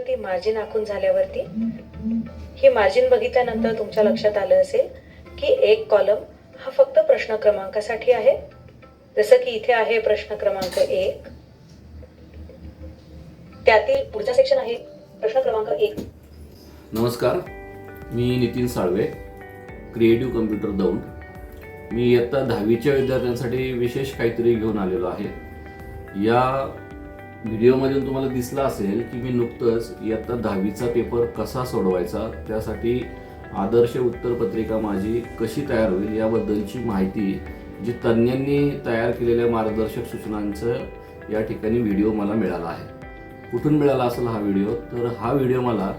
साठी मार्जिन आखून झाल्यावरती ही मार्जिन बघितल्यानंतर तुमच्या लक्षात आलं असेल की एक कॉलम हा फक्त प्रश्न क्रमांकासाठी आहे. जसं की इथे आहे प्रश्न क्रमांक 1, त्यातील पुढचा सेक्शन आहे प्रश्न क्रमांक 1. नमस्कार, मी नितीन साळवे, क्रिएटिव्ह कम्प्युटर दौंड. मी इयत्ता 10वीच्या विद्यार्थ्यांसाठी विशेष काहीतरी घेऊन आलेलो आहे. या व्हिडिओमधून तुम्हाला दिसलं असेल की मी नुकतंच इयत्ता 10वीचा पेपर कसा सोडवायचा, त्यासाठी आदर्श उत्तरपत्रिका माझी कशी तयार होईल याबद्दलची माहिती जी तज्ज्ञांनी तयार केलेल्या मार्गदर्शक सूचनांचं या ठिकाणी व्हिडिओ मला मिळाला आहे. कुठून मिळाला असेल हा व्हिडिओ? तर हा व्हिडिओ मला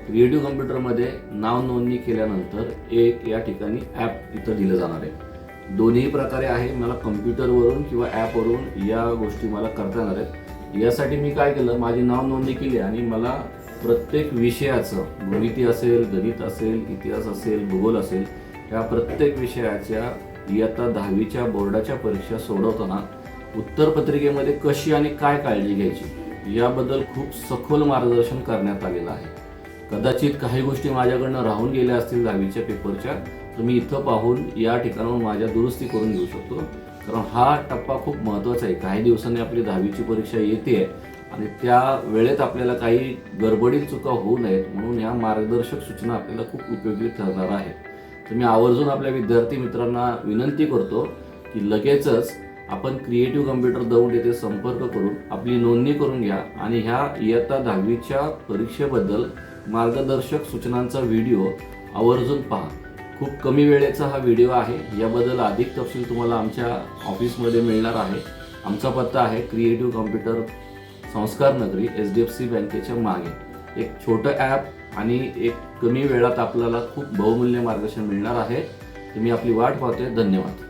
क्रिएटिव्ह कम्प्युटरमध्ये नाव नोंदणी केल्यानंतर एक या ठिकाणी ॲप इथं दिलं जाणार आहे. दोन्ही प्रकारे आहे, मला कम्प्युटरवरून किंवा ॲपवरून या गोष्टी मला करता येणार आहेत. यासाठी मी काय केलं, माझी नाव नोंदणी केली आणि मला प्रत्येक विषयाचं, गणिती असेल, गणित असेल, इतिहास असेल, भूगोल असेल, या प्रत्येक विषयाच्या इयत्ता 10वीच्या बोर्डाच्या परीक्षा सोडवताना उत्तरपत्रिकेमध्ये कशी आणि काय काळजी घ्यायची याबद्दल खूप सखोल मार्गदर्शन करण्यात आलेलं आहे. कदाचित काही गोष्टी माझ्याकडनं राहून गेल्या असतील 10वीच्या पेपरच्या, तर मी इथं पाहून या ठिकाणाहून माझ्या दुरुस्ती करून घेऊ शकतो. कारण हा टप्पा खूप महत्त्वाचा आहे. काही दिवसांनी आपली 10वीची परीक्षा येते आणि त्या वेळेत आपल्याला काही गडबडीत चुका होऊ नयेत म्हणून ह्या मार्गदर्शक सूचना आपल्याला खूप उपयोगी ठरणार आहेत. तर मी आवर्जून आपल्या विद्यार्थी मित्रांना विनंती करतो की लगेचच आपण क्रिएटिव्ह कम्प्युटर दौंड येथे संपर्क करून आपली नोंदणी करून घ्या आणि ह्या इयत्ता 10वीच्या परीक्षेबद्दल मार्गदर्शक सूचनांचा व्हिडिओ आवर्जून पहा. खूप कमी वेळेचा हा व्हिडिओ आहे. याबद्दल अधिक तपशील तुम्हाला आमच्या ऑफिसमध्ये मिळणार आहे. आमचा पत्ता आहे क्रिएटिव्ह कम्प्युटर, संस्कार नगरी, HDFC बँकेच्या मागे. एक छोटं ॲप आणि एक कमी वेळात आपल्याला खूप बहुमूल्य मार्गदर्शन मिळणार आहे. तुम्ही आपली वाट पाहतोय. धन्यवाद.